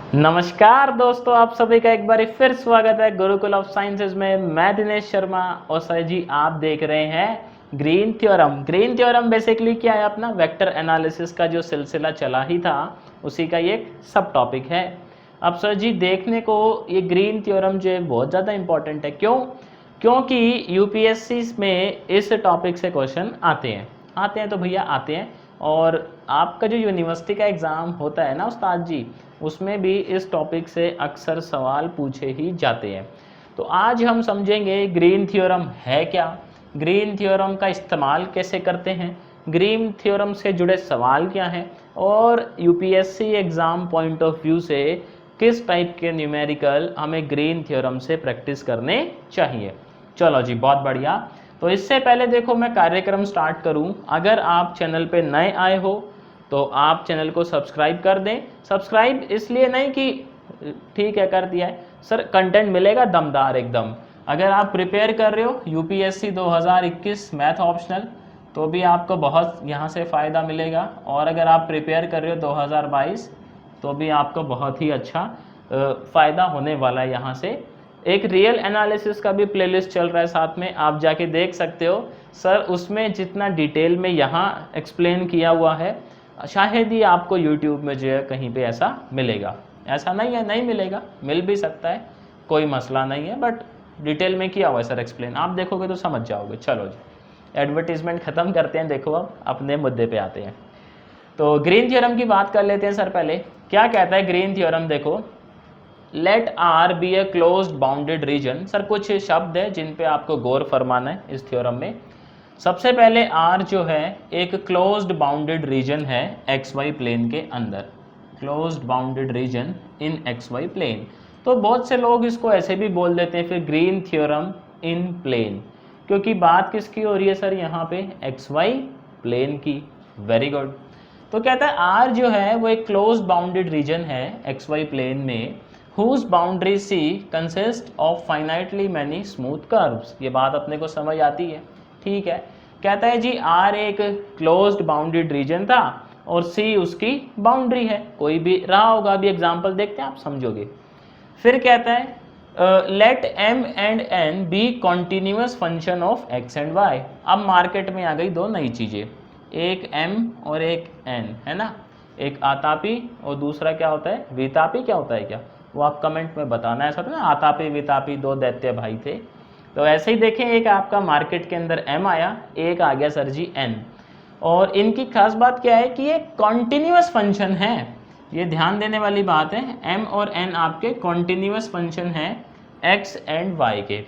नमस्कार दोस्तों, आप सभी का एक बार फिर स्वागत है गुरुकुल ऑफ साइंसेज में। मैं दिनेश शर्मा और सर जी आप देख रहे हैं green theorem. Green theorem basically क्या है, अपना वेक्टर एनालिसिस का जो सिलसिला चला ही था उसी का ये सब टॉपिक है। अब सर जी देखने को ये ग्रीन थ्योरम जो है बहुत ज़्यादा इंपॉर्टेंट है। क्यों? क्योंकि यूपीएससी में इस टॉपिक से क्वेश्चन आते हैं तो भैया आते हैं। और आपका जो यूनिवर्सिटी का एग्ज़ाम होता है ना उस्ताद जी, उसमें भी इस टॉपिक से अक्सर सवाल पूछे ही जाते हैं। तो आज हम समझेंगे ग्रीन थ्योरम है क्या, ग्रीन थ्योरम का इस्तेमाल कैसे करते हैं, ग्रीन थ्योरम से जुड़े सवाल क्या हैं, और UPSC exam point of view से किस टाइप के न्यूमेरिकल हमें ग्रीन थ्योरम से प्रैक्टिस करने चाहिए। चलो जी, बहुत बढ़िया। तो इससे पहले देखो मैं कार्यक्रम स्टार्ट करूं, अगर आप चैनल पे नए आए हो तो आप चैनल को सब्सक्राइब कर दें। सब्सक्राइब इसलिए नहीं कि ठीक है कर दिया है सर, कंटेंट मिलेगा दमदार एकदम। अगर आप प्रिपेयर कर रहे हो यूपीएससी 2021 मैथ ऑप्शनल तो भी आपको बहुत यहाँ से फ़ायदा मिलेगा, और अगर आप प्रिपेयर कर रहे हो 2022 तो भी आपको बहुत ही अच्छा फ़ायदा होने वाला है। यहाँ से एक रियल एनालिसिस का भी प्लेलिस्ट चल रहा है साथ में, आप जाके देख सकते हो सर। उसमें जितना डिटेल में यहाँ एक्सप्लेन किया हुआ है शायद ही आपको यूट्यूब में जो है कहीं पे ऐसा मिलेगा। ऐसा नहीं है नहीं मिलेगा, मिल भी सकता है, कोई मसला नहीं है, बट डिटेल में किया हुआ है सर एक्सप्लेन, आप देखोगे तो समझ जाओगे। चलो जी, एडवर्टीजमेंट ख़त्म करते हैं। देखो अब अपने मुद्दे पे आते हैं। तो ग्रीन थ्योरम की बात कर लेते हैं सर। पहले क्या कहता है ग्रीन थ्योरम, देखो let R be a closed bounded region. Sir कुछ शब्द है जिन पे आपको गौर फरमाना है इस थ्योरम में। सबसे पहले आर जो है एक क्लोज्ड बाउंडेड रीजन है एक्स वाई प्लेन के अंदर, क्लोज्ड बाउंडेड रीजन इन एक्स वाई प्लेन। तो बहुत से लोग इसको ऐसे भी बोल देते हैं फिर ग्रीन थ्योरम इन प्लेन, क्योंकि बात किसकी हो रही है सर यहाँ पे, एक्स वाई प्लेन की। Very good. तो कहता है आर जो है वो एक क्लोज्ड बाउंडेड रीजन है एक्स वाई प्लेन में, whose boundary C consist of finitely many smooth curves. ये बात अपने को समझ आती है, ठीक है। कहता है जी आर एक क्लोज्ड बाउंडेड रीजन था और सी उसकी बाउंड्री है, कोई भी रहा होगा, अभी एग्जांपल देखते हैं आप समझोगे। फिर कहता है let M and N be continuous function of X and Y. अब मार्केट में आ गई दो नई चीज़ें, एक एम और एक एन, है ना। एक आतापी और दूसरा क्या होता है, वितापी। क्या होता है क्या, वो आप कमेंट में बताना। ऐसा था ना, आतापी वितापी दो दैत्य भाई थे। तो ऐसे ही देखें, एक आपका मार्केट के अंदर एम आया, एक आ गया सर जी एन। और इनकी खास बात क्या है कि ये कॉन्टिन्यूस फंक्शन है, ये ध्यान देने वाली बात है। एम और एन आपके कॉन्टिन्यूस फंक्शन हैं एक्स एंड वाई के,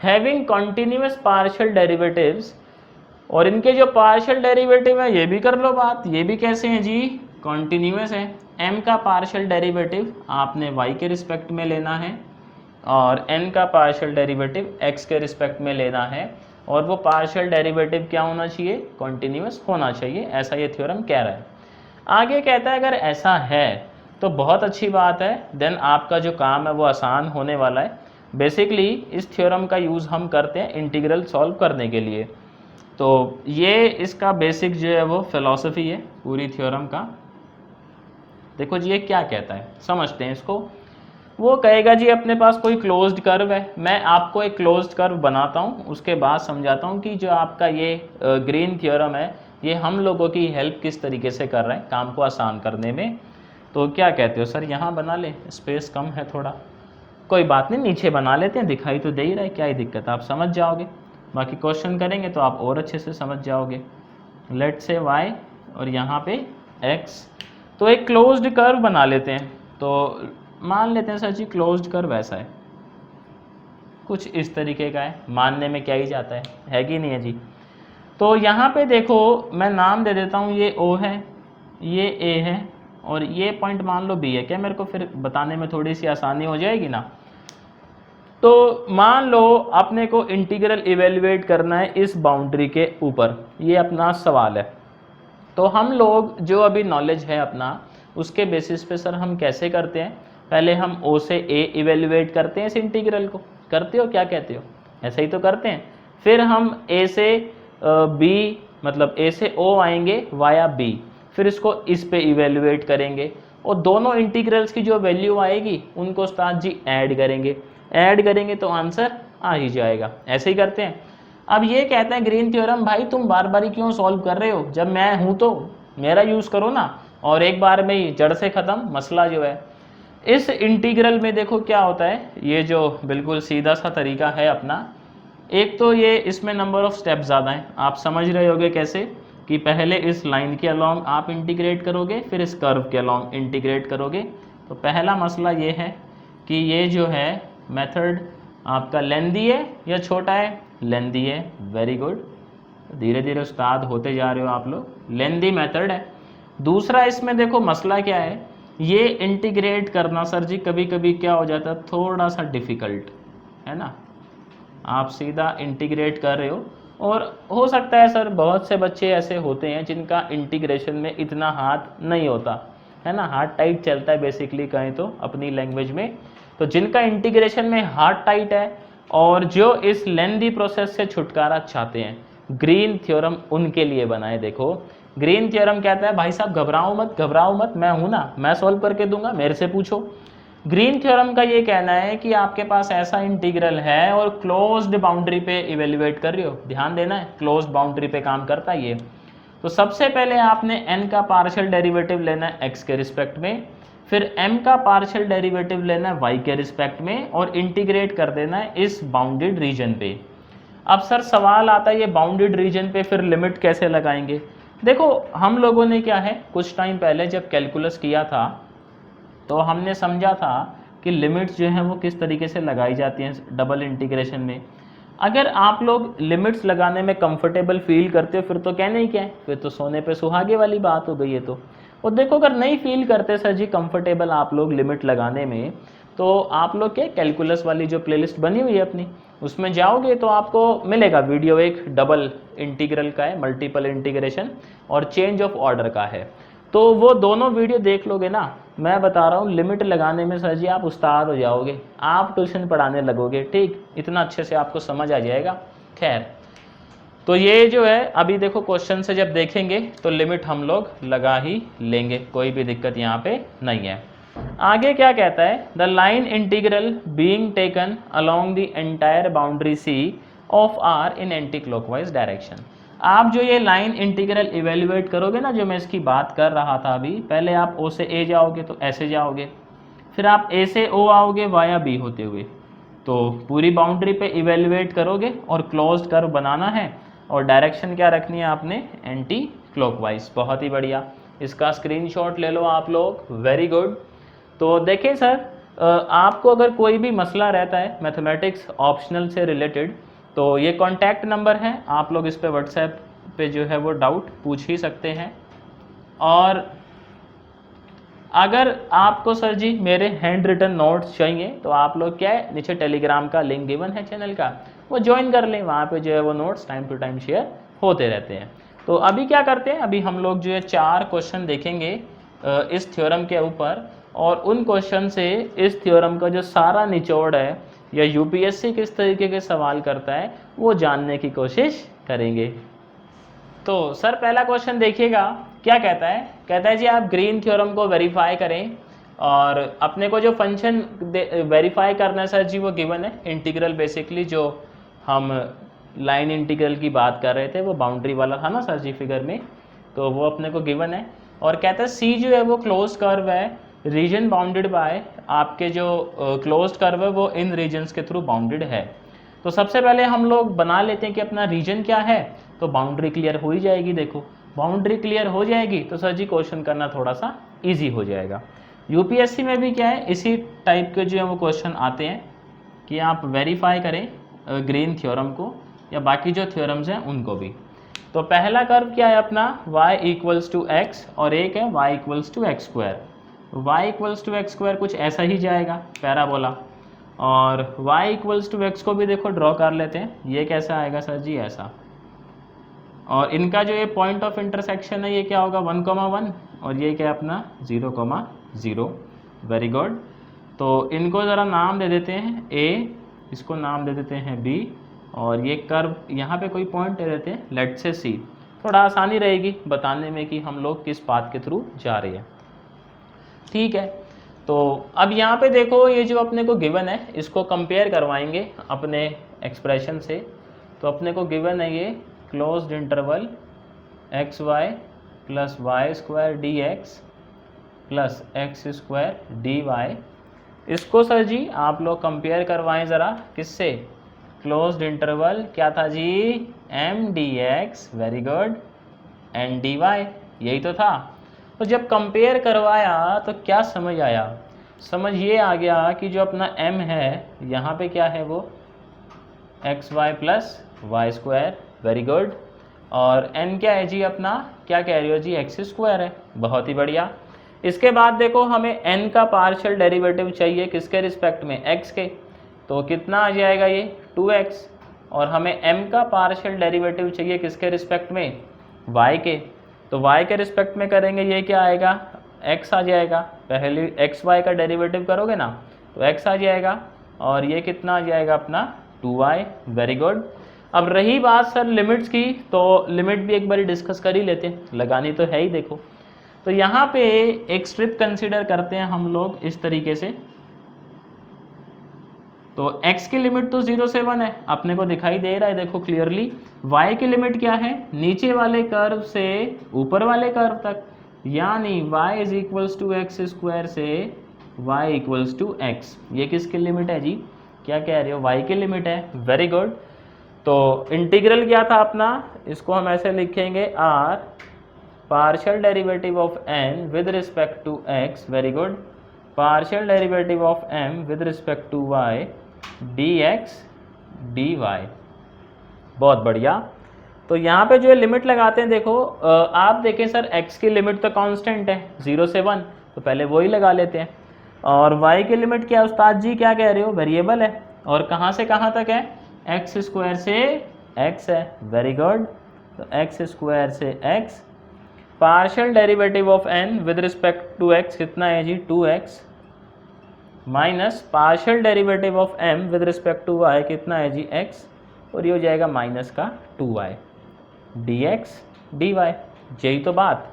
हैविंग कॉन्टिन्यूस पार्शियल डेरिवेटिव्स। और इनके जो पार्शियल डेरिवेटिव है ये भी कर लो बात, ये भी कैसे हैं जी, कॉन्टिन्यूस है। एम का पार्शियल डेरिवेटिव आपने वाई के रिस्पेक्ट में लेना है और n का पार्शियल डेरिवेटिव x के रिस्पेक्ट में लेना है, और वो पार्शियल डेरिवेटिव क्या होना चाहिए, कॉन्टिन्यूस होना चाहिए। ऐसा ये थ्योरम कह रहा है। आगे कहता है अगर ऐसा है तो बहुत अच्छी बात है, देन आपका जो काम है वो आसान होने वाला है। बेसिकली इस थ्योरम का यूज़ हम करते हैं इंटीग्रल सॉल्व करने के लिए। तो ये इसका बेसिक जो है वो फिलॉसफी है पूरी थ्योरम का। देखो जी ये क्या कहता है, समझते हैं इसको। वो कहेगा जी अपने पास कोई क्लोज्ड कर्व है, मैं आपको एक क्लोज्ड कर्व बनाता हूँ, उसके बाद समझाता हूँ कि जो आपका ये ग्रीन थ्योरम है ये हम लोगों की हेल्प किस तरीके से कर रहा है काम को आसान करने में। तो क्या कहते हो सर, यहाँ बना ले, स्पेस कम है थोड़ा, कोई बात नहीं नीचे बना लेते हैं, दिखाई तो दे ही रहा है, क्या ही दिक्कत है, आप समझ जाओगे। बाकी क्वेश्चन करेंगे तो आप और अच्छे से समझ जाओगे। लेट से y और यहाँ पे x, तो एक क्लोज्ड कर्व बना लेते हैं। तो मान लेते हैं सर जी क्लोज्ड कर्व ऐसा है, कुछ इस तरीके का है, मानने में क्या ही जाता है कि नहीं है जी। तो यहाँ पे देखो मैं नाम दे देता हूँ, ये O है, ये A है, और ये पॉइंट मान लो B है। क्या मेरे को फिर बताने में थोड़ी सी आसानी हो जाएगी ना। तो मान लो अपने को इंटीग्रल इवेल्युएट करना है इस बाउंड्री के ऊपर, ये अपना सवाल है। तो हम लोग जो अभी नॉलेज है अपना उसके बेसिस पे सर हम कैसे करते हैं, पहले हम O से A इवेल्युएट करते हैं इस इंटीग्रल को, करते हो क्या कहते हो, ऐसे ही तो करते हैं। फिर हम A से B मतलब A से O आएंगे वाया B, फिर इसको इस पे इवेल्युएट करेंगे, और दोनों इंटीग्रल्स की जो वैल्यू आएगी उनको उस्ताद जी ऐड करेंगे तो आंसर आ ही जाएगा। ऐसे ही करते हैं। अब ये कहते हैं ग्रीन थ्योरम, भाई तुम बार बार क्यों सॉल्व कर रहे हो, जब मैं हूँ तो मेरा यूज़ करो ना, और एक बार में ही जड़ से ख़त्म मसला जो है। इस इंटीग्रल में देखो क्या होता है, ये जो बिल्कुल सीधा सा तरीका है अपना, एक तो ये इसमें नंबर ऑफ स्टेप ज़्यादा हैं, आप समझ रहे होगे कैसे, कि पहले इस लाइन के अलोंग आप इंटीग्रेट करोगे, फिर इस कर्व के अलोंग इंटीग्रेट करोगे। तो पहला मसला ये है कि ये जो है मेथड आपका लेंदी है या छोटा है, लेंदी है, वेरी गुड, धीरे धीरे उस्ताद होते जा रहे हो आप लोग, लेंदी मेथड है। दूसरा इसमें देखो मसला क्या है, ये इंटीग्रेट करना सर जी कभी कभी क्या हो जाता है, थोड़ा सा डिफ़िकल्ट है ना, आप सीधा इंटीग्रेट कर रहे हो, और हो सकता है सर बहुत से बच्चे ऐसे होते हैं जिनका इंटीग्रेशन में इतना हाथ नहीं होता है ना, हाथ टाइट चलता है बेसिकली कहें तो अपनी लैंग्वेज में। तो जिनका इंटीग्रेशन में हाथ टाइट है और जो इस लेंदी प्रोसेस से छुटकारा चाहते हैं, ग्रीन थ्योरम उनके लिए बनाए। देखो ग्रीन थ्योरम कहता है भाई साहब घबराओ मत, मैं हूं ना, मैं सॉल्व करके दूंगा, मेरे से पूछो। ग्रीन थ्योरम का ये कहना है कि आपके पास ऐसा इंटीग्रल है और क्लोज्ड बाउंड्री पे इवेल्युएट कर रहे हो, ध्यान देना है क्लोज्ड बाउंड्री पे काम करता है ये। तो सबसे पहले आपने n का पार्शियल डेरिवेटिव लेना है x के रिस्पेक्ट में, फिर m का पार्शियल डेरिवेटिव लेना है y के रिस्पेक्ट में, और इंटीग्रेट कर देना है इस बाउंडेड रीजन पे। अब सर सवाल आता है ये बाउंडेड रीजन पे फिर लिमिट कैसे लगाएंगे। देखो हम लोगों ने क्या है कुछ टाइम पहले जब कैलकुलस किया था तो हमने समझा था कि लिमिट्स जो हैं वो किस तरीके से लगाई जाती हैं डबल इंटीग्रेशन में। अगर आप लोग लिमिट्स लगाने में कंफर्टेबल फील करते हो फिर तो कहने ही क्या है, फिर तो सोने पे सुहागे वाली बात हो गई है। तो और देखो अगर नहीं फील करते सर जी कंफर्टेबल आप लोग लिमिट लगाने में, तो आप लोग क्या कैलकुलस वाली जो प्लेलिस्ट बनी हुई है अपनी उसमें जाओगे तो आपको मिलेगा वीडियो, एक डबल इंटीग्रल का है, मल्टीपल इंटीग्रेशन और चेंज ऑफ ऑर्डर का है। तो वो दोनों वीडियो देख लोगे ना, मैं बता रहा हूँ लिमिट लगाने में सर जी आप उस्ताद हो जाओगे, आप ट्यूशन पढ़ाने लगोगे, ठीक, इतना अच्छे से आपको समझ आ जाएगा। खैर तो ये जो है अभी देखो क्वेश्चन से जब देखेंगे तो लिमिट हम लोग लगा ही लेंगे, कोई भी दिक्कत यहाँ पे नहीं है। आगे क्या कहता है, the line integral being taken along the entire boundary C of R in anti clockwise direction. आप जो ये लाइन इंटीग्रल इवेल्युएट करोगे ना, जो मैं इसकी बात कर रहा था अभी, पहले आप ओ से ए जाओगे तो ऐसे जाओगे, फिर आप ए से ओ आओगे वाया बी होते हुए, तो पूरी बाउंड्री पे इवेल्युएट करोगे और क्लोज्ड कर्व बनाना है, और डायरेक्शन क्या रखनी है आपने, एंटी क्लॉकवाइज। बहुत ही बढ़िया, इसका स्क्रीनशॉट ले लो आप लोग, वेरी गुड। तो देखें सर आपको अगर कोई भी मसला रहता है मैथमेटिक्स ऑप्शनल से रिलेटेड तो ये कॉन्टैक्ट नंबर है, आप लोग इस पे व्हाट्सएप पे जो है वो डाउट पूछ ही सकते हैं। और अगर आपको सर जी मेरे हैंड रिटन नोट्स चाहिए तो आप लोग क्या है, नीचे टेलीग्राम का लिंक गिवन है चैनल का, वो ज्वाइन कर लें, वहाँ पे जो है वो notes time to time share होते रहते हैं। तो अभी क्या करते हैं, अभी हम लोग जो है 4 क्वेश्चन देखेंगे इस थ्योरम के ऊपर, और उन क्वेश्चन से इस थ्योरम का जो सारा निचोड़ है या यूपीएससी किस तरीके के सवाल करता है वो जानने की कोशिश करेंगे। तो सर पहला क्वेश्चन देखिएगा क्या कहता है, कहता है जी आप ग्रीन थ्योरम को वेरीफाई करें, और अपने को जो फंक्शन वेरीफाई करना है सर जी वो गिवन है, इंटीग्रल बेसिकली जो हम लाइन इंटीग्रल की बात कर रहे थे वो बाउंड्री वाला था ना सर जी फिगर में, तो वो अपने को गिवन है। और कहता है सी जो है वो क्लोज कर्व है, रीजन बाउंडेड बाय, आपके जो क्लोज्ड कर्व है वो इन रीजन्स के थ्रू बाउंडेड है। तो सबसे पहले हम लोग बना लेते हैं कि अपना रीजन क्या है, तो बाउंड्री क्लियर हो ही जाएगी। देखो बाउंड्री क्लियर हो जाएगी तो सर जी क्वेश्चन करना थोड़ा सा इजी हो जाएगा। यूपीएससी में भी क्या है इसी टाइप के जो है वो क्वेश्चन आते हैं कि आप वेरीफाई करें ग्रीन थ्योरम को या बाकी जो थ्योरम्स हैं उनको भी। तो पहला कर्व क्या है अपना, y इक्वल्स टू एक्स, और एक है y equals to X square. y equals to X square कुछ ऐसा ही जाएगा पैराबोला, और y इक्वल्स टू एक्स को भी देखो ड्रॉ कर लेते हैं, ये कैसा आएगा सर जी, ऐसा। और इनका जो ये पॉइंट ऑफ इंटरसेक्शन है ये क्या होगा 1,1, और ये क्या है अपना 0,0। Very good. तो इनको ज़रा नाम दे देते हैं a, इसको नाम दे देते हैं b, और ये कर्व यहाँ पे कोई पॉइंट दे देते हैं लेट से c, थोड़ा आसानी रहेगी बताने में कि हम लोग किस पाथ के थ्रू जा रहे हैं। ठीक है। तो अब यहाँ पे देखो ये जो अपने को गिवन है इसको कंपेयर करवाएंगे अपने एक्सप्रेशन से। तो अपने को गिवन है ये closed interval X Y plus Y square D X plus X square D Y. इसको सर जी आप लोग कंपेयर करवाएं ज़रा किससे, क्लोज्ड इंटरवल क्या था जी, M D X, very good, N D Y, यही तो था। तो जब कंपेयर करवाया तो क्या समझ आया, समझ ये आ गया कि जो अपना m है यहाँ पे क्या है वो X Y plus Y square, very good, और n क्या है जी अपना, क्या कह रही हो जी, एक्स स्क्वायर है, बहुत ही बढ़िया। इसके बाद देखो हमें n का पार्शियल डेरिवेटिव चाहिए किसके रिस्पेक्ट में, x के, तो कितना आ जाएगा ये 2x, और हमें m का पार्शियल डेरिवेटिव चाहिए किसके रिस्पेक्ट में, y के, तो y के रिस्पेक्ट में करेंगे ये क्या आएगा, x आ जाएगा, पहले एक्स वाई का डेरिवेटिव करोगे ना तो x आ जाएगा, और ये कितना आ जाएगा अपना 2y, वेरी गुड। अब रही बात सर लिमिट्स की, तो लिमिट भी एक बार डिस्कस कर ही लेते हैं, लगानी तो है ही। देखो तो यहाँ पे एक स्ट्रिप कंसीडर करते हैं हम लोग इस तरीके से, तो x की लिमिट तो 0 से 1 है, अपने को दिखाई दे रहा है देखो क्लियरली। y की लिमिट क्या है, नीचे वाले कर्व से ऊपर वाले कर्व तक, यानी y is equals to X square से y इक्वल्स टू एक्स। ये किसकी लिमिट है जी, क्या कह रहे हो, y की लिमिट है, वेरी गुड। तो इंटीग्रल क्या था अपना, इसको हम ऐसे लिखेंगे r partial derivative of n with respect to x, very good, partial derivative of m with respect to y dx dy, बहुत बढ़िया। तो यहाँ पे जो है लिमिट लगाते हैं, देखो आप देखें सर x की लिमिट तो कांस्टेंट है 0 से 1, तो पहले वही लगा लेते हैं, और y की लिमिट क्या उस्ताद जी, क्या कह रहे हो, वेरिएबल है, और कहाँ से कहाँ तक है, एक्स स्क्वायर से x है, वेरी गुड, तो एक्स स्क्वायर से x, partial derivative of n with respect to x कितना है जी 2x, minus partial derivative of m with respect to y कितना है जी x, और ये हो जाएगा माइनस का 2y dx dy, यही तो बात।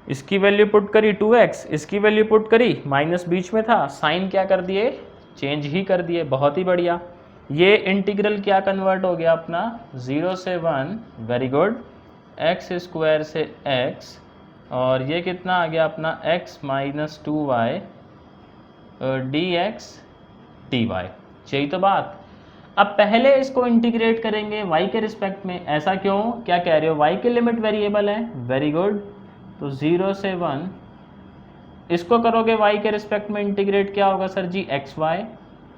इसकी वैल्यू पुट करी 2x, इसकी वैल्यू पुट करी, माइनस बीच में था, साइन क्या कर दिए, चेंज ही कर दिए, बहुत ही बढ़िया। ये इंटीग्रल क्या कन्वर्ट हो गया अपना 0 से 1, वेरी गुड, एक्स स्क्वायर से x, और ये कितना आ गया अपना x minus 2y dx dy, यही तो बात। अब पहले इसको इंटीग्रेट करेंगे y के रिस्पेक्ट में, ऐसा क्यों, क्या कह रहे हो, y की लिमिट वेरिएबल है, वेरी गुड, तो 0 से 1 इसको करोगे y के रिस्पेक्ट में इंटीग्रेट, क्या होगा सर जी, X Y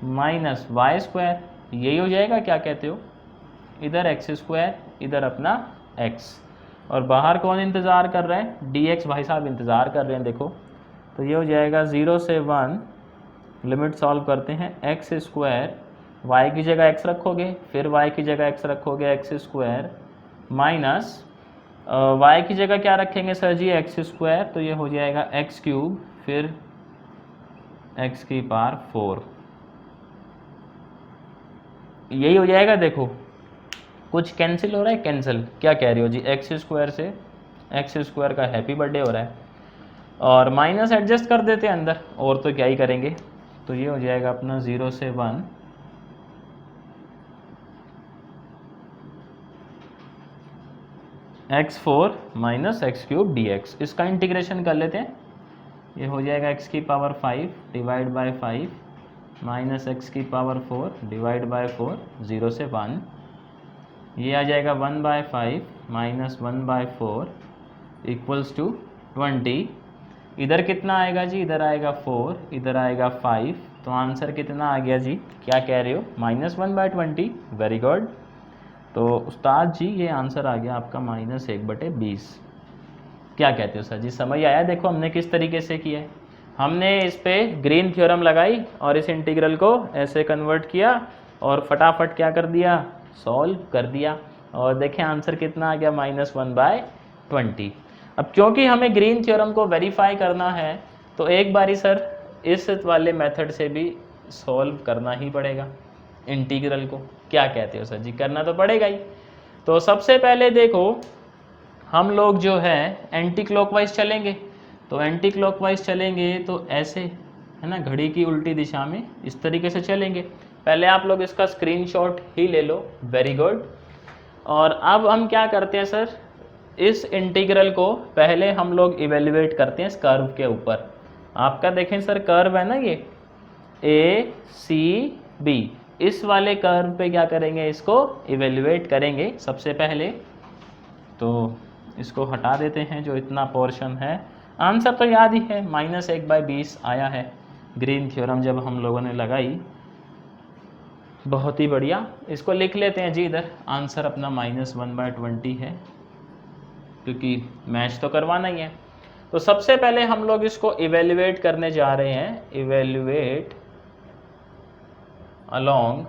minus Y square, यही हो जाएगा, क्या कहते हो, इधर एक्स स्क्वायर इधर अपना x, और बाहर कौन इंतज़ार कर रहा है, dx, भाई साहब इंतज़ार कर रहे हैं, देखो तो ये हो जाएगा 0 से 1, लिमिट सॉल्व करते हैं, एक्स स्क्वायर, y की जगह x रखोगे, फिर y की जगह x रखोगे एक्स स्क्वायर, माइनस y की जगह क्या रखेंगे सर जी, एक्स स्क्वायर, तो ये हो जाएगा एक्स क्यूब, फिर x की पावर 4, यही हो जाएगा। देखो कुछ कैंसिल हो रहा है, कैंसिल, क्या कह रही हो जी, एक्स स्क्वायर से एक्स स्क्वायर का हैप्पी बर्थडे हो रहा है, और माइनस एडजस्ट कर देते हैं अंदर, और तो क्या ही करेंगे, तो ये हो जाएगा अपना 0 से 1 x4 minus x cube D x, इसका इंटीग्रेशन कर लेते हैं, ये हो जाएगा x की power 5 divide by 5 minus x की पावर 4 डिवाइड बाय 4, 0 से 1, ये आ जाएगा 1/5 माइनस 1/4 इक्वल्स टू 20, इधर कितना आएगा जी, इधर आएगा 4, इधर आएगा 5, तो आंसर कितना आ गया जी, क्या कह रहे हो, -1/20, वेरी गुड। तो उस्ताद जी ये आंसर आ गया आपका -1/20, क्या कहते हो सर जी, समझ आया। देखो हमने किस तरीके से किया है, हमने इस पे ग्रीन थ्योरम लगाई और इस इंटीग्रल को ऐसे कन्वर्ट किया और फटाफट क्या कर दिया, सॉल्व कर दिया, और देखें आंसर कितना आ गया -1/20। अब क्योंकि हमें ग्रीन थ्योरम को वेरीफाई करना है तो एक बारी सर इस वाले मेथड से भी सॉल्व करना ही पड़ेगा इंटीग्रल को, क्या कहते हो सर जी, करना तो पड़ेगा ही। तो सबसे पहले देखो हम लोग जो है एंटी क्लॉकवाइज चलेंगे, तो एंटी क्लॉकवाइज चलेंगे तो ऐसे, है ना, घड़ी की उल्टी दिशा में इस तरीके से चलेंगे। पहले आप लोग इसका स्क्रीनशॉट ही ले लो, वेरी गुड। और अब हम क्या करते हैं सर, इस इंटीग्रल को पहले हम लोग इवेल्युएट करते हैं इस कर्व के ऊपर। आपका देखें सर कर्व है ना ये ए सी बी, इस वाले कर्व पे क्या करेंगे, इसको इवेल्युएट करेंगे सबसे पहले। तो इसको हटा देते हैं जो इतना पोर्शन है। आंसर तो याद ही है, -1/20 आया है ग्रीन थ्योरम जब हम लोगों ने लगाई। बहुत ही बढ़िया, इसको लिख लेते हैं जी इधर। आंसर अपना -1/20 है, क्योंकि मैच तो करवाना ही है। तो सबसे पहले हम लोग इसको इवेल्युएट करने जा रहे हैं, इवेल्युएट अलोंग,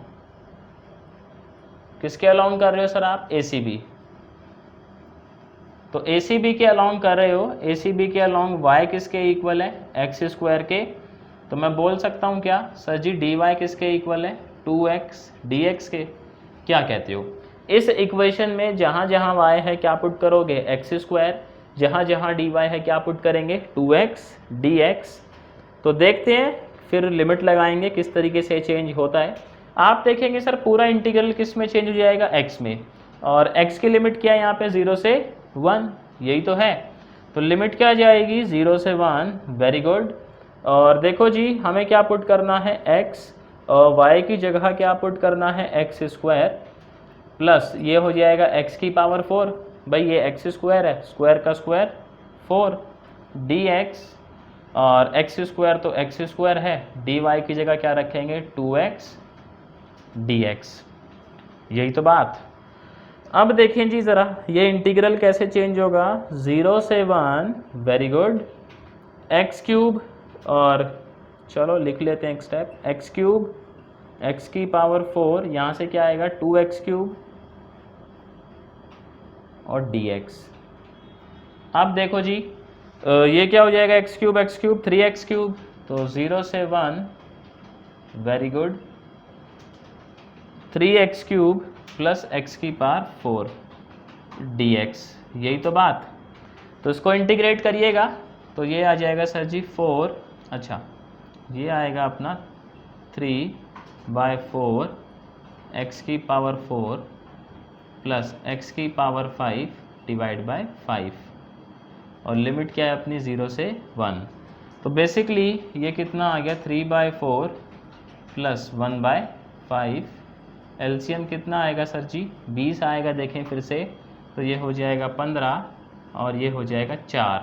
किसके अलोंग कर रहे हो सर आप, ACB। तो ACB के अलोंग कर रहे हो, ACB के अलोंग y किसके इक्वल है, x² के। तो मैं बोल सकता हूँ क्या सर जी, dy किसके इक्वल है, 2x dx के। क्या कहते हो, इस इक्वेशन में जहाँ जहाँ y है क्या पुट करोगे, x², जहाँ जहाँ dy है क्या पुट करेंगे, 2x dx। तो देखते हैं फिर लिमिट लगाएंगे किस तरीके से चेंज होता है। आप देखेंगे सर पूरा इंटीग्रल किस में चेंज हो जाएगा, x में, और x की लिमिट क्या है यहाँ पे, 0 से 1, यही तो है। तो लिमिट क्या जाएगी, 0 से 1, वेरी गुड। और देखो जी हमें क्या पुट करना है, x, और y की जगह क्या पुट करना है, x² प्लस ये हो जाएगा x की पावर 4, भाई ये x² है, स्क्वायर का स्क्वायर 4 dx, और x² तो x² है, dy की जगह क्या रखेंगे, 2x dx, यही तो बात। अब देखें जी ज़रा ये इंटीग्रल कैसे चेंज होगा, 0 से 1, वेरी गुड, x³ और चलो लिख लेते हैं एक स्टेप, x³ x की पावर 4, यहाँ से क्या आएगा 2x³ और dx। अब देखो जी ये क्या हो जाएगा, x³ 3x³, तो 0 से 1, very good, 3x³ plus x की पावर 4 dx, यही तो बात। तो इसको इंटीग्रेट करिएगा तो ये आ जाएगा सर जी 4, अच्छा ये आएगा अपना 3/4 x की पावर 4 प्लस x की पावर 5 डिवाइड बाय 5, और लिमिट क्या है अपनी 0 से 1। तो बेसिकली ये कितना आ गया, 3/4 प्लस 1/5, एलसीएम कितना आएगा सर जी, 20 आएगा। देखें फिर से, तो ये हो जाएगा 15 और ये हो जाएगा 4।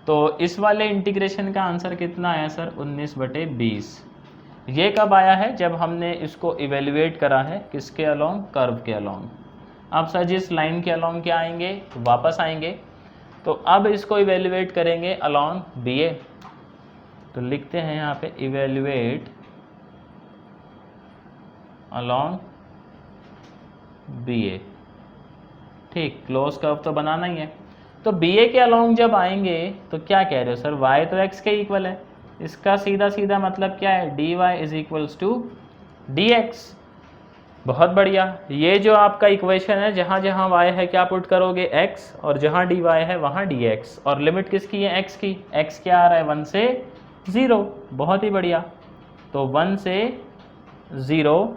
तो इस वाले इंटीग्रेशन का आंसर कितना आया सर, 19/20। ये कब आया है, जब हमने इसको इवेल्युएट करा है किसके अलोंग, कर्व के अलोंग। अब सर जी इस लाइन के अलोंग क्या आएंगे, वापस आएंगे। तो अब इसको इवेल्युएट करेंगे अलोंग BA। तो लिखते हैं यहाँ पे इवेल्युएट अलोंग BA, ठीक, क्लोज कर्व तो बनाना ही है। तो BA के अलोंग जब आएंगे तो क्या कह रहे हो सर, y तो x के इक्वल है, इसका सीधा सीधा मतलब क्या है, dy = dx। बहुत बढ़िया, ये जो आपका इक्वेशन है जहाँ जहाँ y है क्या पुट करोगे, x, और जहाँ dy है वहाँ dx, और लिमिट किसकी है, x की, x क्या आ रहा है 1 से 0, बहुत ही बढ़िया। तो 1 से 0,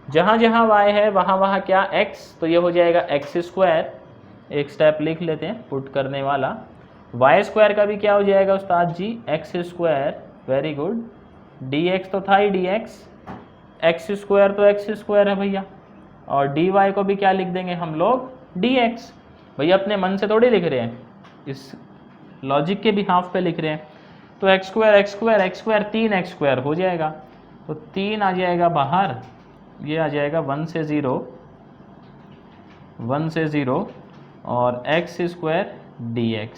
जहाँ जहाँ y है वहाँ वहाँ क्या x, तो ये हो जाएगा x², एक स्टेप लिख लेते हैं पुट करने वाला, y² का भी क्या हो जाएगा उस्ताद जी, x², वेरी गुड, dx तो था ही dx, x² तो x² है भैया, और dy को भी क्या लिख देंगे हम लोग, dx। भैया अपने मन से थोड़ी लिख रहे हैं, इस लॉजिक के बिहाफ पे लिख रहे हैं। तो x² 3x² हो जाएगा, तो 3 आ जाएगा बाहर, ये आ जाएगा 1 से 0 और x² dx।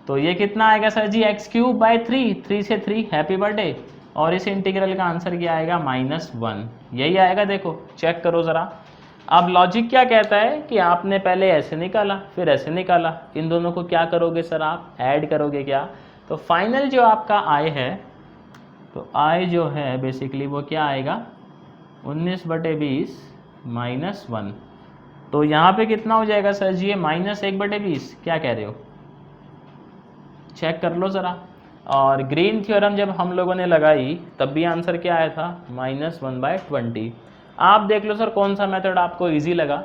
तो ये कितना आएगा सर जी, x³ 3 से 3, हैप्पी बर्थडे। और इस इंटीग्रल का आंसर क्या आएगा, -1, यही आएगा। देखो चेक करो ज़रा। अब लॉजिक क्या कहता है कि आपने पहले ऐसे निकाला फिर ऐसे निकाला, इन दोनों को क्या करोगे सर, आप ऐड करोगे क्या। तो फाइनल जो आपका i है, तो i जो है बेसिकली वो क्या आएगा, 19/20 -1। तो यहाँ पे कितना हो जाएगा सर जी, ये -1/20, क्या कह रहे हो, चेक कर लो ज़रा। और ग्रीन थ्योरम जब हम लोगों ने लगाई तब भी आंसर क्या आया था, -1/20। आप देख लो सर कौन सा मेथड आपको इजी लगा,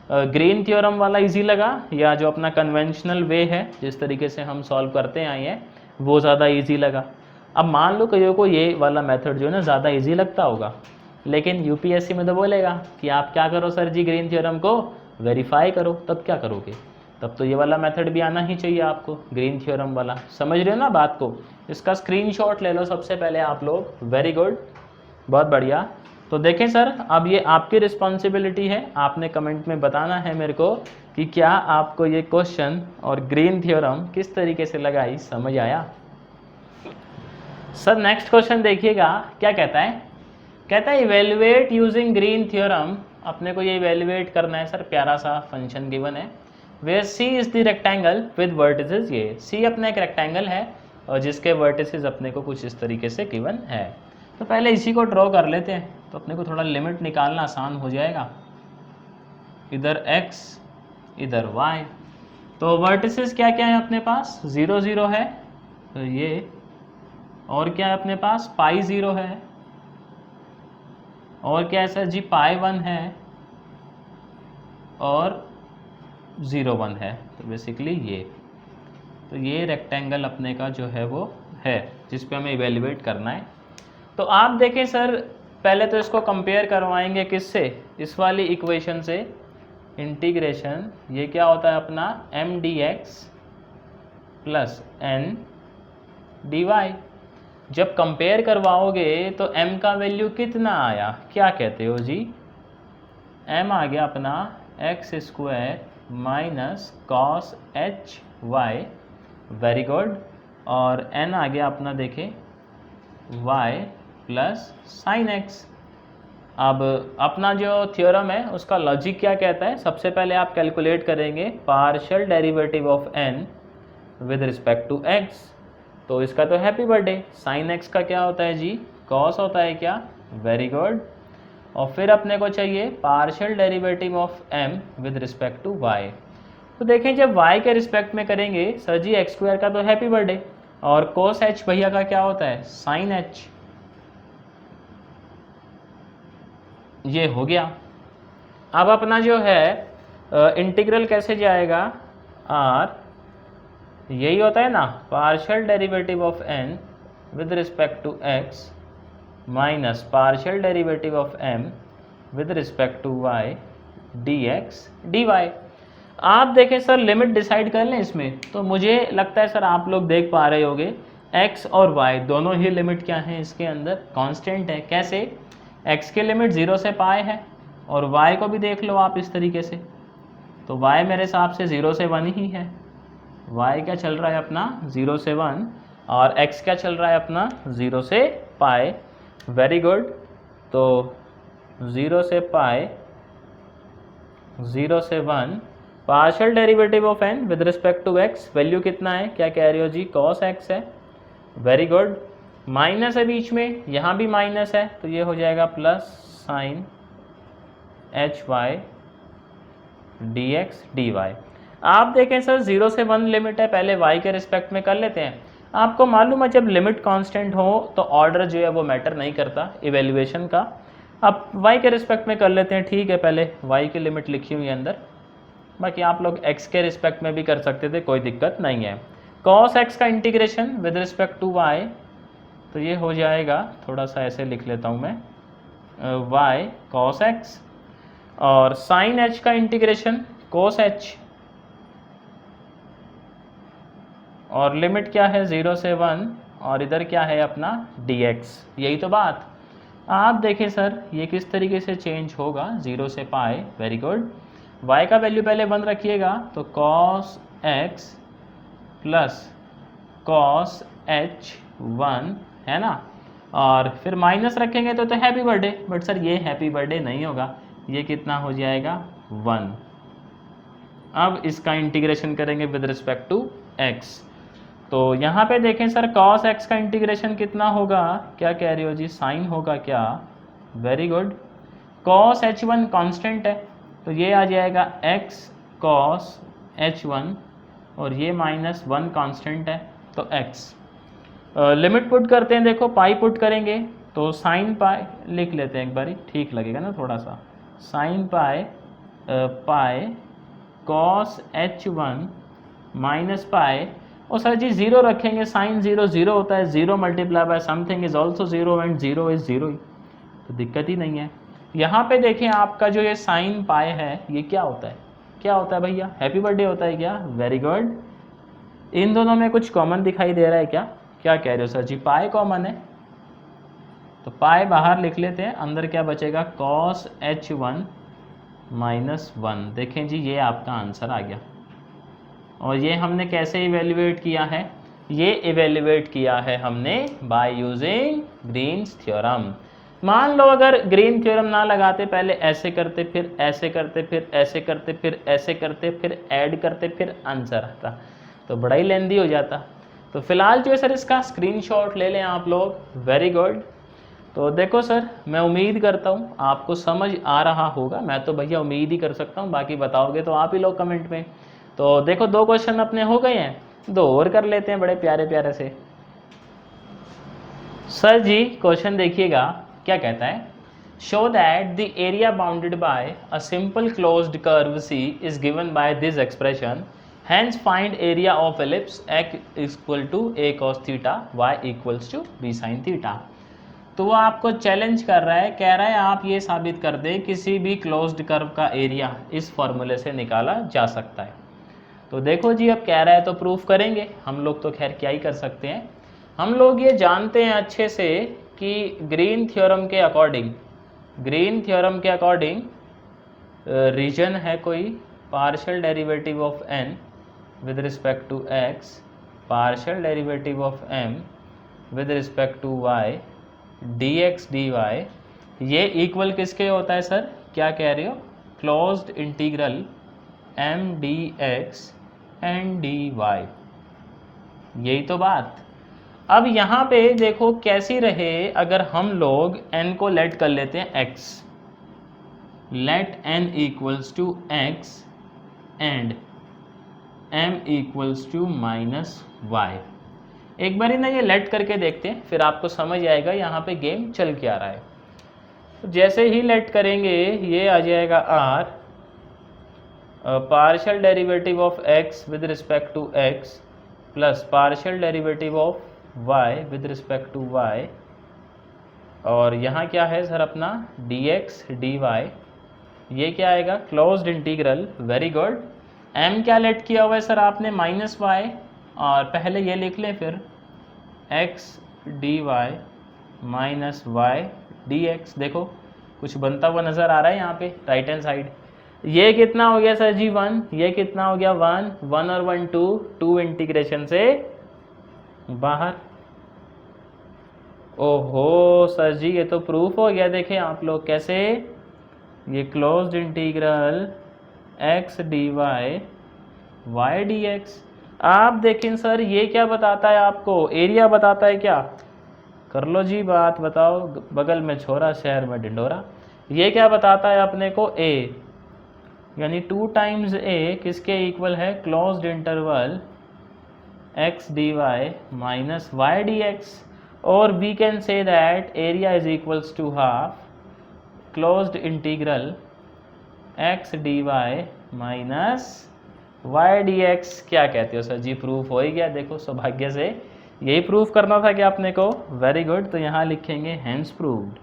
ग्रीन थ्योरम वाला इजी लगा या जो अपना कन्वेंशनल वे है जिस तरीके से हम सॉल्व करते आए हैं वो ज़्यादा इजी लगा। अब मान लो कईयों को ये वाला मेथड जो है ना ज़्यादा इजी लगता होगा, लेकिन यूपीएससी में तो बोलेगा कि आप क्या करो सर जी, ग्रीन थ्योरम को वेरीफाई करो। तब क्या करोगे, तब तो ये वाला मेथड भी आना ही चाहिए आपको, ग्रीन थ्योरम वाला। समझ रहे हो ना बात को। इसका स्क्रीनशॉट ले लो सबसे पहले आप लोग। वेरी गुड, बहुत बढ़िया। तो देखें सर, अब ये आपकी रिस्पॉन्सिबिलिटी है, आपने कमेंट में बताना है मेरे को कि क्या आपको ये क्वेश्चन और ग्रीन थ्योरम किस तरीके से लगाई, समझ आया। सर नेक्स्ट क्वेश्चन देखिएगा क्या कहता है, कहता है इवेल्युएट यूजिंग ग्रीन थ्योरम। अपने को ये इवेल्युएट करना है सर, प्यारा सा फंक्शन गिवन है where C is the rectangle with vertices. ये सी अपना एक रेक्टेंगल है और जिसके वर्टिसेस अपने को कुछ इस तरीके से गिवन है। तो पहले इसी को ड्रॉ कर लेते हैं, तो अपने को थोड़ा लिमिट निकालना आसान हो जाएगा। इधर x इधर y, तो वर्टिसेस क्या क्या है अपने पास, 0 0 है, तो ये, और क्या है अपने पास, पाई 0 है, और क्या है सर जी, पाई 1 है, और 0 1 है। तो बेसिकली ये, तो ये रेक्टेंगल अपने का जो है वो है जिस पे हमें इवेल्युएट करना है। तो आप देखें सर, पहले तो इसको कंपेयर करवाएंगे किससे, इस वाली इक्वेशन से, इंटीग्रेशन ये क्या होता है अपना mdx प्लस n dy। जब कंपेयर करवाओगे तो m का वैल्यू कितना आया, क्या कहते हो जी, m आ गया अपना x² minus cos H Y, very good, और n आ गया अपना देखें y प्लस साइन एक्स। अब अपना जो थ्योरम है उसका लॉजिक क्या कहता है, सबसे पहले आप कैलकुलेट करेंगे partial derivative of n with respect to x। तो इसका तो हैप्पी बर्थडे, साइन x का क्या होता है जी, कॉस होता है क्या, वेरी गुड। और फिर अपने को चाहिए partial derivative of m with respect to y। तो देखें जब y के रिस्पेक्ट में करेंगे सर जी x² का तो हैप्पी बर्थडे, और कोस h भैया का क्या होता है, साइन h। ये हो गया। अब अपना जो है इंटीग्रल कैसे जाएगा, r यही होता है ना, partial derivative of n with respect to x minus partial derivative of m with respect to y dx dy। आप देखें सर लिमिट डिसाइड कर लें इसमें, तो मुझे लगता है सर आप लोग देख पा रहे होंगे x और y दोनों ही लिमिट क्या है इसके अंदर, कांस्टेंट है। कैसे, x की लिमिट 0 से पाए है, और y को भी देख लो आप इस तरीके से, तो y मेरे हिसाब से 0 से 1 ही है। y क्या चल रहा है अपना 0 से 1, और x क्या चल रहा है अपना 0 से पाए, वेरी गुड। तो 0 से पाए, 0 से 1, partial derivative of n with respect to x, value कितना है, क्या कह रहे हो जी, cos x है, वेरी गुड। माइनस है बीच में, यहाँ भी माइनस है, तो ये हो जाएगा plus sine H Y D x D Y. आप देखें सर 0 से 1 लिमिट है, पहले y के रिस्पेक्ट में कर लेते हैं। आपको मालूम है जब लिमिट कांस्टेंट हो तो ऑर्डर जो है वो मैटर नहीं करता इवेल्युएशन का। अब y के रिस्पेक्ट में कर लेते हैं, ठीक है, पहले y की लिमिट लिखी हुई है अंदर, बाकी आप लोग x के रिस्पेक्ट में भी कर सकते थे, कोई दिक्कत नहीं है। cos x का integration with respect to y, तो ये हो जाएगा, थोड़ा सा ऐसे लिख लेता हूँ मैं, y cos x, और sin h का इंटीग्रेशन cos h, और लिमिट क्या है 0 से 1, और इधर क्या है अपना dx। यही तो बात। आप देखें सर ये किस तरीके से चेंज होगा, 0 से पाए, वेरी गुड। y का वैल्यू पहले 1 रखिएगा, तो cos x plus cos h 1 है ना, और फिर माइनस रखेंगे तो हैप्पी बर्थडे, बट सर ये हैप्पी बर्थडे नहीं होगा, ये कितना हो जाएगा 1। अब इसका इंटीग्रेशन करेंगे विद रिस्पेक्ट टू x, तो यहाँ पे देखें सर cos x का इंटीग्रेशन कितना होगा, क्या कह रहे हो जी, साइन होगा क्या, very good. cos h1 constant है, तो ये आ जाएगा x cos h1, और ये -1 कांस्टेंट है, तो x। लिमिट पुट करते हैं, देखो पाई पुट करेंगे तो साइन पाई लिख लेते हैं एक बारी, ठीक लगेगा ना थोड़ा सा। Sine pi pi cos h1 minus pi, और सर जी जीरो रखेंगे, साइन जीरो जीरो होता है, zero multiply by something is also zero and zero is zero ही, तो दिक्कत ही नहीं है। यहाँ पे देखें आपका जो ये साइन पाई है ये क्या होता है, क्या होता है भैया, हैप्पी बर्थडे होता है क्या, वेरी गुड। इन दोनों में कुछ कॉमन दिखाई दे रहा है क्या, क्या कह रहे हो सर जी, पाई कॉमन है, तो पाई बाहर लिख लेते हैं, अंदर क्या बचेगा कॉस h1 माइनस 1। देखें जी ये आपका आंसर आ गया। और ये हमने कैसे इवेल्युएट किया है, ये इवेल्युएट किया है हमने बाय यूजिंग ग्रीन्स थ्योरम। मान लो अगर ग्रीन थ्योरम ना लगाते, पहले ऐसे करते, फिर ऐसे करते, फिर ऐसे करते, फिर ऐसे करते, फिर ऐड करते, फिर आंसर आता, तो बड़ा ही लेंदी हो जाता। तो फिलहाल जो है सर इसका स्क्रीनशॉट ले लें आप लोग, वेरी गुड। तो देखो सर मैं उम्मीद करता हूँ आपको समझ आ रहा होगा, मैं तो भैया उम्मीद ही कर सकता हूँ, बाकी बताओगे तो आप ही लोग कमेंट में। तो देखो दो क्वेश्चन अपने हो गए हैं, दो और कर लेते हैं बड़े प्यारे प्यारे से। सर जी क्वेश्चन देखिएगा क्या कहता है, show that the area bounded by a simple closed curve C is given by this expression, hence find area of ellipse x equal to a cos theta y equals to b sin theta. तो वो आपको challenge कर रहा है, कह रहा है आप ये साबित कर दे किसी भी क्लोज्ड कर्व का एरिया इस फॉर्मूले से निकाला जा सकता है। तो देखो जी अब कह रहा है तो प्रूफ करेंगे हम लोग, तो खैर क्या ही कर सकते हैं, हम लोग ये जानते हैं अच्छे से कि ग्रीन थ्योरम के अकॉर्डिंग, ग्रीन थ्योरम के अकॉर्डिंग रीजन है कोई partial derivative of n with respect to x, partial derivative of m with respect to y dx dy, ये इक्वल किसके होता है सर, क्या कह रहे हो, closed integral m dx and dy, यही तो बात। अब यहाँ पे देखो कैसी रहे, अगर हम लोग n को लेट कर लेते हैं x, let n equals to x and m equals to minus y, एक बार ना ये लेट करके देखते हैं, फिर आपको समझ आएगा यहाँ पे गेम चल क्या रहा है। तो जैसे ही लेट करेंगे ये आ जाएगा r partial derivative of x with respect to x plus partial derivative of y with respect to y, और यहाँ क्या है सर अपना dx dy, ये क्या आएगा closed integral, very good. m क्या लेट किया हुआ है सर आपने माइनस y, और पहले ये लिख लें फिर x dy minus y dx, देखो कुछ बनता हुआ नज़र आ रहा है यहाँ पे राइट हैंड साइड। ये कितना हो गया सर जी 1, ये कितना हो गया 1, 1 और 1 2, 2 इंटीग्रेशन से बाहर। ओहो सर जी ये तो प्रूफ हो गया, देखें आप लोग कैसे, ये closed integral x dy y dx। आप देखें सर ये क्या बताता है आपको, एरिया बताता है क्या, कर लो जी बात, बताओ, बगल में छोरा शहर में ढिंडोरा। ये क्या बताता है अपने को, a, यानी 2 टाइम्स a किसके इक्वल है, closed interval x dy minus y dx, और we can say that area is equals to half closed integral x dy minus y dx। क्या कहते हो सर जी, प्रूफ हो ही गया, देखो सौभाग्य से यही प्रूफ करना था कि आपने को, वेरी गुड। तो यहाँ लिखेंगे हैंस प्रूव्ड,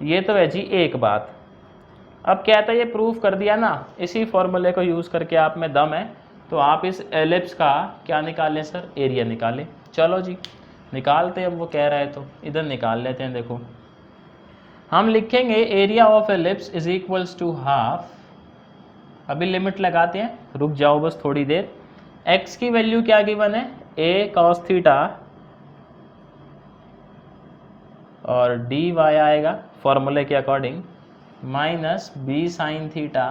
ये तो है जी एक बात। अब कहता है ये प्रूफ कर दिया ना, इसी फॉर्मूले को यूज़ करके आप में दम है, तो आप इस एलिप्स का क्या निकालें सर, एरिया निकालें। चलो जी निकालते हैं, अब वो कह रहा है तो इधर निकाल लेते हैं। देखो हम लिखेंगे area of ellipse is equals to half, अभी लिमिट लगाते हैं, रुक जाओ बस थोड़ी देर। x की वैल्यू क्या गिवन है, a cos थीटा, और dy आएगा फॉर्मूले के according minus b sin theta,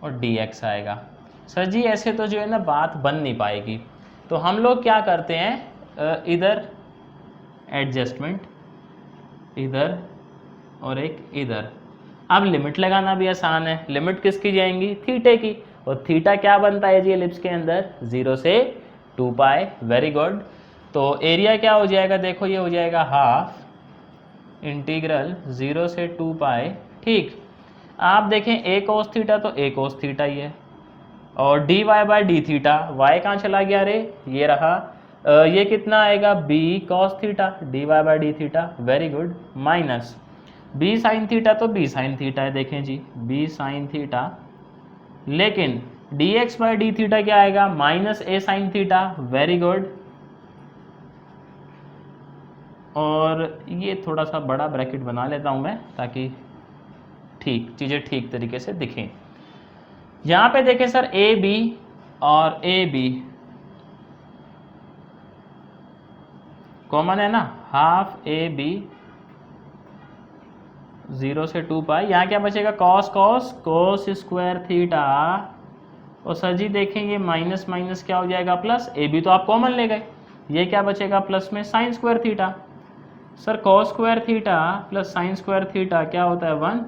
और dx आएगा। सर जी ऐसे तो जो है ना बात बन नहीं पाएगी, तो हम लोग क्या करते हैं, इधर एडजस्टमेंट, इधर और एक इधर। अब लिमिट लगाना भी आसान है, लिमिट किसकी जाएंगी, थीटे की, और थीटा क्या बनता है जी एलिप्स के अंदर, 0 से 2 पाई, वेरी गुड। तो एरिया क्या हो जाएगा, देखो ये हो जाएगा हाफ इंटीग्रल 0 से 2 पाई। ठीक, आप देखें a cos थीटा तो a cos थीटा ही है, और dy by D theta, y कहाँ चला गया रे, ये रहा। ये कितना आएगा b cos theta dy by D theta, very good, minus b sin theta तो b sin थीटा है, देखें जी b sin थीटा, लेकिन dx बाई डी थीटा क्या आएगा, minus a sin theta, very good. और ये थोड़ा सा बड़ा ब्रैकेट बना लेता हूँ मैं ताकि ठीक चीज़ें ठीक तरीके से दिखें। यहाँ पे देखें सर ए बी और ए बी कॉमन है ना, हाफ ए बी 0 से 2 पाई, यहाँ क्या बचेगा cos cos cos square theta, और सर जी देखें ये माइनस माइनस क्या हो जाएगा प्लस, ए बी तो आप कॉमन ले गए, ये क्या बचेगा प्लस में sine square theta. Sir cos square theta plus sine square theta क्या होता है 1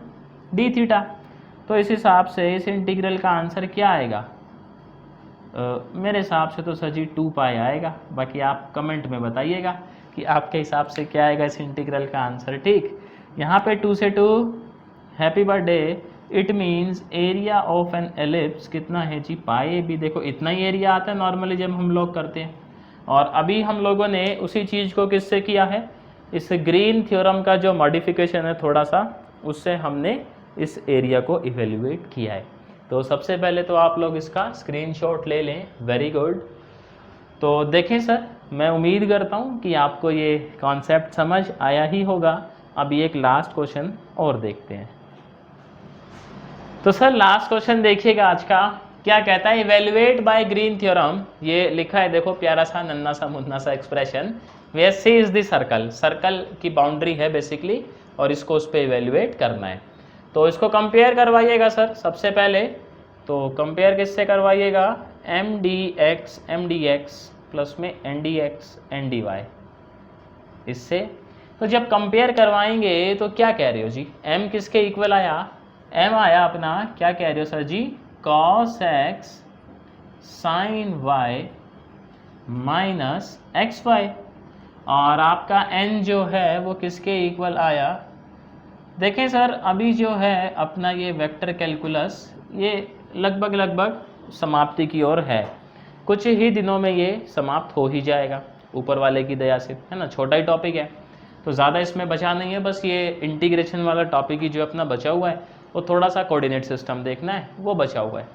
डी थीटा। तो इस हिसाब से इस इंटीग्रल का आंसर क्या आएगा, मेरे हिसाब से तो सर जी 2 पाई आएगा, बाकी आप कमेंट में बताइएगा कि आपके हिसाब से क्या आएगा इस इंटीग्रल का आंसर। ठीक, यहाँ पे 2 से 2, happy birthday, it means area of an ellipse कितना है जी पाई ए बी। देखो इतना ही एरिया आता है नॉर्मली जब हम लोग करते हैं, और अभी हम लोगों ने उसी चीज़ को किससे किया है, इस ग्रीन थ्योरम का जो मॉडिफिकेशन है थोड़ा सा, उससे हमने इस एरिया को इवेल्युएट किया है। तो सबसे पहले तो आप लोग इसका स्क्रीनशॉट ले लें, वेरी गुड। तो देखें सर, मैं उम्मीद करता हूँ कि आपको ये कॉन्सेप्ट समझ आया ही होगा। अभी एक लास्ट क्वेश्चन और देखते हैं। तो सर लास्ट क्वेश्चन देखिएगा आज का, क्या कहता है, इवेल्युएट बाय ग्रीन थ्योरम, ये लिखा है देखो प्यारा सा नन्ना सा मुन्ना सा expression, where C is the circle, circle की बाउंड्री है बेसिकली, और इसको उस पर इवेल्युएट करना है। तो इसको कंपेयर करवाइएगा सर सबसे पहले, तो कंपेयर किससे करवाइएगा, एम डी एक्स प्लस में N D X N D Y, इससे। तो जब कंपेयर करवाएंगे तो क्या कह रहे हो जी, m किसके इक्वल आया, m आया अपना, क्या कह रहे हो sir ji, cos x sin y minus x y, और आपका n जो है वो किसके इक्वल आया। देखें सर अभी जो है अपना ये वेक्टर कैलकुलस ये लगभग समाप्ति की ओर है, कुछ ही दिनों में ये समाप्त हो ही जाएगा ऊपर वाले की दया से, है ना, छोटा ही टॉपिक है तो ज़्यादा इसमें बचा नहीं है, बस ये इंटीग्रेशन वाला टॉपिक ही जो अपना बचा हुआ है वो थोड़ा सा कोऑर्डिनेट सिस्टम देखना है वो बचा हुआ है,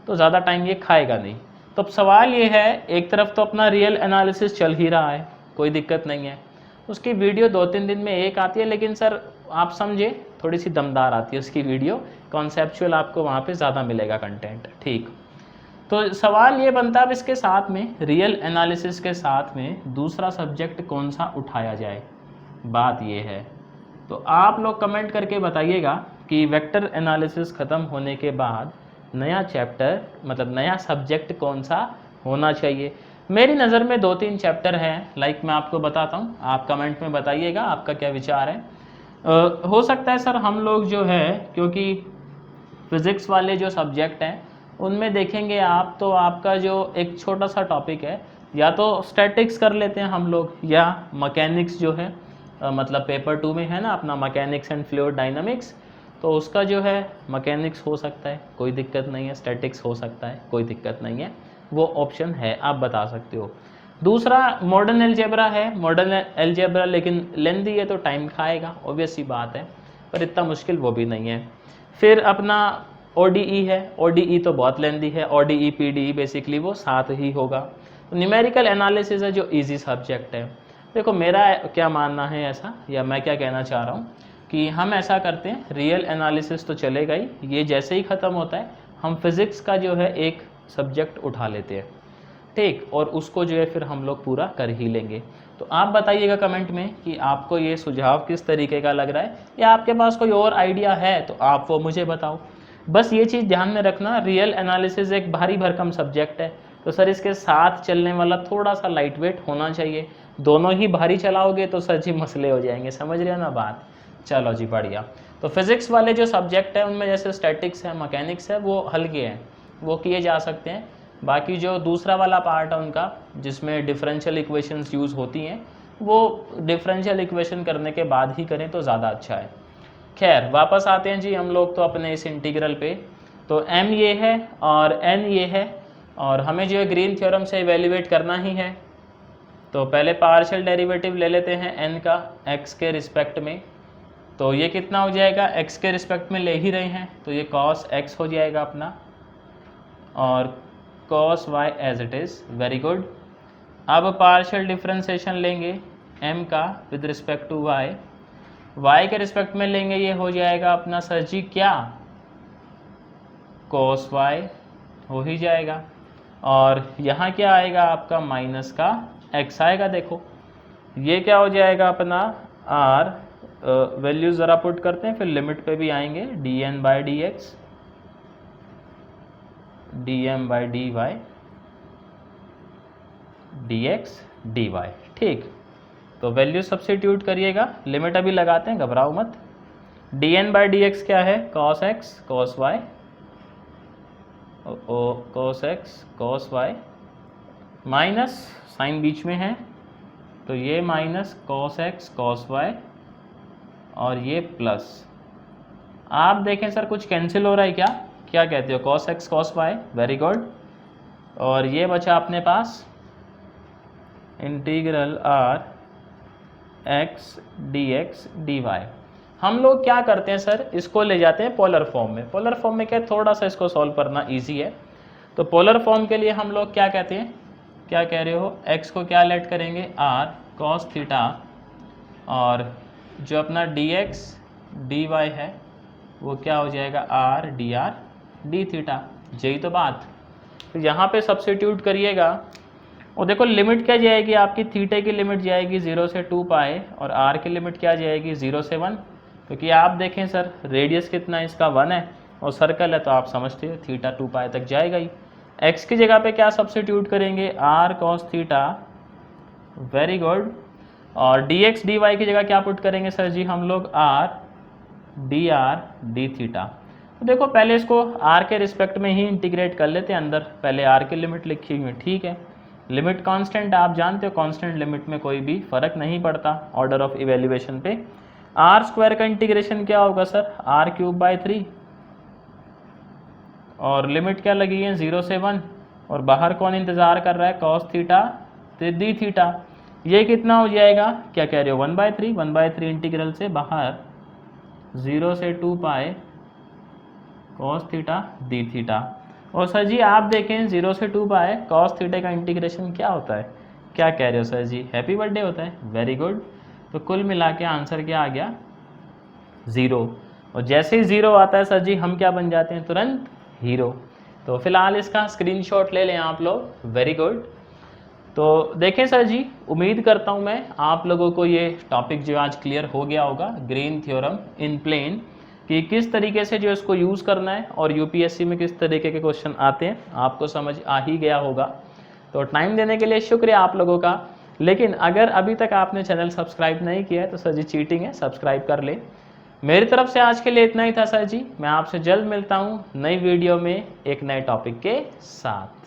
तो ज़्यादा टाइम ये खाएगा नहीं। तो अब सवाल ये है, एक तरफ तो अपना रियल एनालिसिस चल ही रहा है, कोई दिक्कत नहीं है, उसकी वीडियो 2-3 दिन में एक आती है, लेकिन सर आप समझे थोड़ी सी दमदार आती है उसकी वीडियो, कॉन्सेप्चुअल आपको वहाँ पे ज़्यादा मिलेगा कंटेंट। ठीक, तो सवाल ये बनता है अब इसके साथ में, रियल एनालिसिस के साथ में दूसरा सब्जेक्ट कौन सा उठाया जाए, बात ये है। तो आप लोग कमेंट करके बताइएगा कि वेक्टर एनालिसिस ख़त्म होने के बाद नया चैप्टर मतलब नया सब्जेक्ट कौन सा होना चाहिए। मेरी नज़र में 2-3 चैप्टर हैं, लाइक मैं आपको बताता हूँ, आप कमेंट में बताइएगा आपका क्या विचार है। हो सकता है सर हम लोग जो है, क्योंकि फिज़िक्स वाले जो सब्जेक्ट हैं उनमें देखेंगे आप, तो आपका जो एक छोटा सा टॉपिक है, या तो स्टैटिक्स कर लेते हैं हम लोग, या मैकेनिक्स जो है मतलब पेपर 2 में है ना अपना मैकेनिक्स एंड फ्लूइड डायनामिक्स, तो उसका जो है मैकेनिक्स हो सकता है, कोई दिक्कत नहीं है, स्टैटिक्स हो सकता है, कोई दिक्कत नहीं है, वो ऑप्शन है, आप बता सकते हो। दूसरा मॉडर्न अलजेब्रा है, मॉडर्न अलजेब्रा लेकिन लेंदी है तो टाइम खाएगा, ऑब्वियस सी बात है, पर इतना मुश्किल वो भी नहीं है। फिर अपना ODE है, ODE तो बहुत लेंदी है, ODE PDE बेसिकली वो साथ ही होगा। तो न्यूमेरिकल एनालिसिस है जो इजी सब्जेक्ट है। देखो मेरा क्या मानना है ऐसा, या मैं क्या कहना चाह रहा हूँ कि हम ऐसा करते हैं, रियल एनालिसिस तो चलेगा ही, ये जैसे ही ख़त्म होता है हम फिज़िक्स का जो है एक सब्जेक्ट उठा लेते हैं, ठीक, और उसको जो है फिर हम लोग पूरा कर ही लेंगे। तो आप बताइएगा कमेंट में कि आपको ये सुझाव किस तरीके का लग रहा है, या आपके पास कोई और आइडिया है तो आप वो मुझे बताओ। बस ये चीज़ ध्यान में रखना, रियल एनालिसिस एक भारी भरकम सब्जेक्ट है, तो सर इसके साथ चलने वाला थोड़ा सा लाइट वेट होना चाहिए, दोनों ही भारी चलाओगे तो सर जी मसले हो जाएंगे, समझ रहे हो ना बात। चलो जी बढ़िया। तो फिज़िक्स वाले जो सब्जेक्ट है उनमें जैसे स्टैटिक्स है, मैकेनिक्स है, वो हल्के हैं, वो किए जा सकते हैं, बाकी जो दूसरा वाला पार्ट है उनका, जिसमें डिफरेंशियल इक्वेशंस यूज़ होती हैं, वो डिफरेंशियल इक्वेशन करने के बाद ही करें तो ज़्यादा अच्छा है। खैर वापस आते हैं जी हम लोग तो अपने इस इंटीग्रल पे। तो m ये है और n ये है, और हमें जो है ग्रीन थ्योरम से इवेल्युएट करना ही है। तो पहले पार्शियल डेरिवेटिव ले लेते हैं n का x के रिस्पेक्ट में। तो ये कितना हो जाएगा, x के रिस्पेक्ट में ले ही रहे हैं तो ये cos x हो जाएगा अपना, और cos y as it is. Very good. अब पार्शियल डिफरेंशिएशन लेंगे m का with respect to y, y के रिस्पेक्ट में लेंगे, ये हो जाएगा अपना सर जी क्या, cos y हो ही जाएगा। और यहाँ क्या आएगा आपका, माइनस का x आएगा। देखो ये क्या हो जाएगा अपना r, वैल्यूज ज़रा पुट करते हैं फिर लिमिट पे भी आएंगे, dn by d x, dm by d y, D x D y. ठीक, तो वैल्यू सब्स्टिट्यूट करिएगा, लिमिट अभी लगाते हैं, घबराओ मत। dn बाई डी एक्स क्या है, cos x cos y, cos x cos y, minus sine बीच में है तो ये minus cos x cos y, और ये प्लस। आप देखें सर कुछ कैंसिल हो रहा है क्या, क्या कहते हो, cos x cos y, very good. और ये बचा अपने पास integral r x dx dy। हम लोग क्या करते हैं सर, इसको ले जाते हैं पोलर फॉर्म में। पोलर फॉर्म में क्या, थोड़ा सा इसको सॉल्व करना इजी है। तो पोलर फॉर्म के लिए हम लोग क्या कहते हैं, क्या कह रहे हो, x को क्या लेट करेंगे r cos थीटा, और जो अपना dx dy है वो क्या हो जाएगा r dr d थीटा। यही तो बात। तो यहाँ पे सब्स्टिट्यूट करिएगा, और देखो लिमिट क्या जाएगी आपकी, थीटे की लिमिट जाएगी 0 से 2 पाए, और r की लिमिट क्या जाएगी 0 से 1, क्योंकि आप देखें सर रेडियस कितना है इसका 1 है, और सर्कल है तो आप समझते हो थीटा 2 पाए तक जाएगा ही। x की जगह पे क्या सब्स्टिट्यूट करेंगे, r cos theta, very good. और dx dy की जगह क्या पुट करेंगे सर जी हम लोग, r dr d थीटा। तो देखो पहले इसको r के रिस्पेक्ट में ही इंटीग्रेट कर लेते हैं अंदर, पहले r की लिमिट लिखी हुई है, ठीक है। लिमिट कांस्टेंट आप जानते हो, कांस्टेंट लिमिट में कोई भी फर्क नहीं पड़ता ऑर्डर ऑफ इवेल्युएशन पे। आर स्क्वायर का इंटीग्रेशन क्या होगा सर, r क्यूब बाई 3, और लिमिट क्या लगी है 0 से 1, और बाहर कौन इंतज़ार कर रहा है, cos थीटा दी थीटा। ये कितना हो जाएगा, क्या कह रहे हो 1/3, 1/3 इंटीग्रल से बाहर 0 से 2 पाए cos थीटा दी थीटा। और सर जी आप देखें 0 से 2 पाए cos थीटा का इंटीग्रेशन क्या होता है, क्या कह रहे हो सर जी, हैप्पी बर्थडे होता है, वेरी गुड। तो कुल मिला के आंसर क्या आ गया 0, और जैसे ही 0 आता है सर जी हम क्या बन जाते हैं, तुरंत हीरो। तो फिलहाल इसका स्क्रीनशॉट ले लें आप लोग, वेरी गुड। तो देखें सर जी, उम्मीद करता हूँ मैं आप लोगों को ये टॉपिक जो आज क्लियर हो गया होगा, ग्रीन थ्योरम इन प्लेन, कि किस तरीके से जो इसको यूज़ करना है और यूपीएससी में किस तरीके के क्वेश्चन आते हैं, आपको समझ आ ही गया होगा। तो टाइम देने के लिए शुक्रिया आप लोगों का। लेकिन अगर अभी तक आपने चैनल सब्सक्राइब नहीं किया है तो सर जी चीटिंग है, सब्सक्राइब कर ले। मेरी तरफ से आज के लिए इतना ही था सर जी, मैं आपसे जल्द मिलता हूँ नई वीडियो में एक नए टॉपिक के साथ।